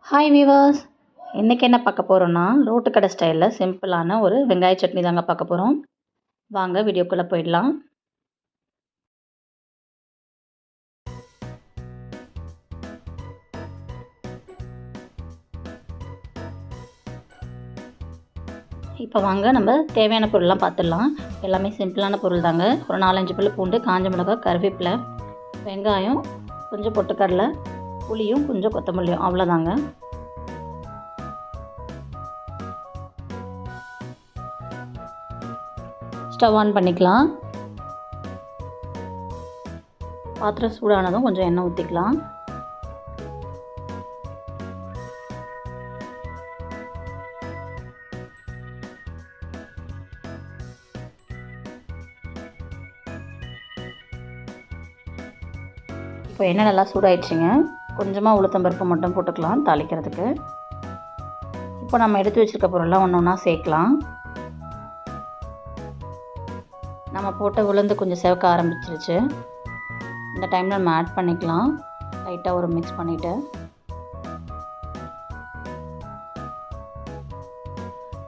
Hi viewers, இன்றைக்கி என்ன பார்க்க போகிறோன்னா ரோட்டு கடை ஸ்டைலில் சிம்பிளான ஒரு வெங்காய சட்னி தாங்க பார்க்க போகிறோம். வாங்க வீடியோக்குள்ளே போயிடலாம். இப்போ வாங்க நம்ம தேவையான பொருள்லாம் பார்த்துடலாம். எல்லாமே சிம்பிளான பொருள் தாங்க. ஒரு 4-5 பல் பூண்டு, காஞ்ச மிளகாய், கருவேப்பிலை, வெங்காயம், கொஞ்சம் பொட்டுக்கடலை, புளியும் கொஞ்சம் கொத்தமல்லியும், அவ்வளோதாங்க. ஸ்டவ் ஆன் பண்ணிக்கலாம். பாத்திரம் சூடானதும் கொஞ்சம் எண்ணெய் ஊற்றிக்கலாம். இப்போ எண்ணெய் நல்லா சூடாயிடுச்சுங்க. கொஞ்சமாக உளுத்தம்பருப்பு மட்டும் போட்டுக்கலாம் தாளிக்கிறதுக்கு. இப்போ நம்ம எடுத்து வச்சுருக்க பொருள்லாம் ஒன்று ஒன்றா சேர்க்கலாம். நம்ம போட்ட உளுந்து கொஞ்சம் செவக்க ஆரம்பிச்சிருச்சு. இந்த டைமில் நம்ம ஆட் பண்ணிக்கலாம். லைட்டாக ஒரு மிக்ஸ் பண்ணிவிட்டு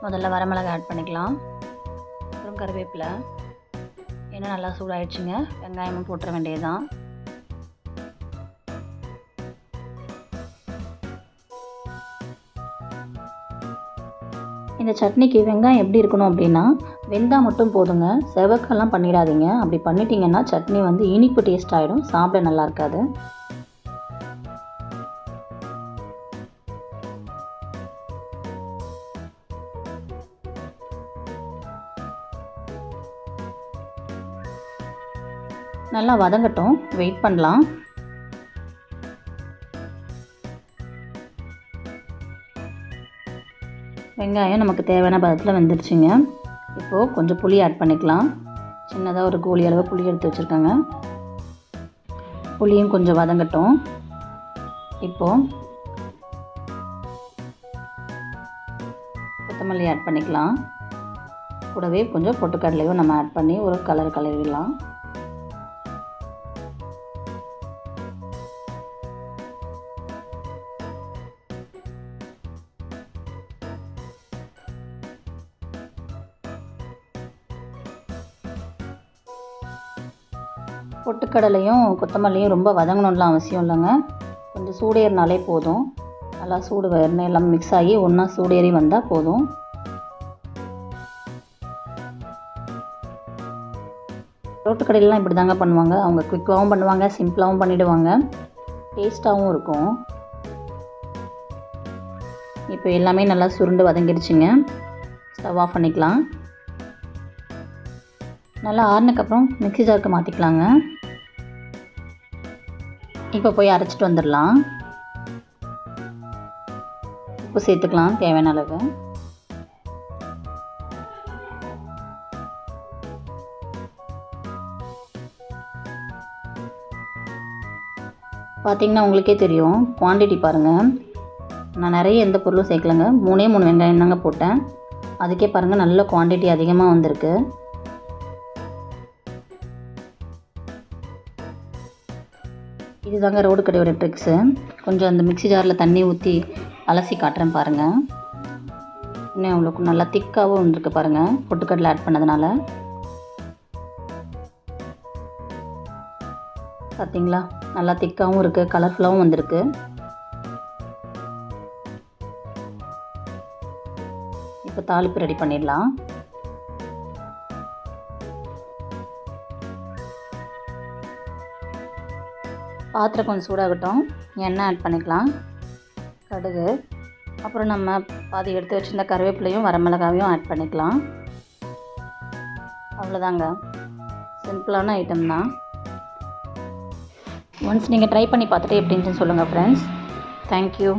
முதல்ல வரமிளகாய் ஆட் பண்ணிக்கலாம். அப்புறம் கருவேப்பிலை. எண்ணெய் நல்லா சூடாயிடுச்சுங்க. வெங்காயமும் போட்டுற வேண்டியது தான். இந்த சட்னிக்கு வெங்காயம் எப்படி இருக்கணும் அப்படின்னா, வெந்தால் மட்டும் போதுங்க, செவக்கெல்லாம் பண்ணிடாதீங்க. அப்படி பண்ணிட்டீங்கன்னா சட்னி வந்து இனிப்பு டேஸ்ட் ஆகிடும், சாப்பிட நல்லா இருக்காது. நல்லா வதங்கட்டும், வெயிட் பண்ணலாம். வெங்காயம் நமக்கு தேவையான பதத்தில் வெந்துருச்சுங்க. இப்போது கொஞ்சம் புளி ஆட் பண்ணிக்கலாம். சின்னதாக ஒரு கோலி அளவு புளி எடுத்து வச்சுருக்கேங்க. புளியும் கொஞ்சம் வதங்கட்டும். இப்போது கொத்தமல்லி ஆட் பண்ணிக்கலாம். கூடவே கொஞ்சம் பொட்டுக்கடலையும் நம்ம ஆட் பண்ணி ஒரு கலர் கலரிடலாம். பொட்டுக்கடலையும் கொத்தமல்லியும் ரொம்ப வதங்கணும்லாம் அவசியம் இல்லைங்க. கொஞ்சம் சூடேறினாலே போதும். நல்லா சூடு எண்ணெய் எல்லாம் மிக்ஸ் ஆகி ஒன்றா சூடேறி வந்தால் போதும். ரோட்டுக்கடையிலலாம் இப்படி தாங்க பண்ணுவாங்க. அவங்க குயிக்காகவும் பண்ணுவாங்க, சிம்பிளாகவும் பண்ணிவிடுவாங்க, டேஸ்ட்டாகவும் இருக்கும். இப்போ எல்லாமே நல்லா சுருண்டு வதங்கிடுச்சுங்க. ஸ்டவ் ஆஃப் பண்ணிக்கலாம். நல்லா ஆறுனதுக்கப்புறம் மிக்ஸி ஜாருக்கு மாற்றிக்கலாங்க. இப்போ போய் அரைச்சிட்டு வந்துடலாம். உப்பு சேர்த்துக்கலாம் தேவையான அளவு. பார்த்திங்கன்னா உங்களுக்கே தெரியும், குவான்டிட்டி பாருங்கள். நான் நிறைய எந்த பொருளும் சேர்க்கலைங்க. 3 வெங்காயம் தாங்க போட்டேன். அதுக்கே பாருங்கள் நல்ல குவான்டிட்டி அதிகமாக வந்திருக்கு. இதுதாங்க ரோடு கடையோட ட்ரிக்ஸு. கொஞ்சம் அந்த மிக்ஸி ஜாரில் தண்ணி ஊற்றி அலசி காட்டுறேன் பாருங்கள். இன்னும் அவ்வளோக்கு நல்லா திக்காகவும் வந்துருக்கு பாருங்கள், பொட்டுக்கடலை ஆட் பண்ணதுனால. பார்த்தீங்களா, நல்லா திக்காகவும் இருக்குது, கலர்ஃபுல்லாகவும் வந்திருக்கு. இப்போ தாளிப்பு ரெடி பண்ணிடலாம். பாத்திரம் கொஞ்சம் சூடாகட்டும். எண்ணெய் ஆட் பண்ணிக்கலாம். கடுகு, அப்புறம் நம்ம பாதி எடுத்து வச்சுருந்த கருவேப்பிலையும் வரமிளகாவையும் ஆட் பண்ணிக்கலாம். அவ்வளோதாங்க, சிம்பிளான ஐட்டம் தான். ஒன்ஸ் நீங்கள் ட்ரை பண்ணி பார்த்துட்டு எப்படின்னு சொல்லுங்கள் ஃப்ரெண்ட்ஸ். தேங்க்யூ.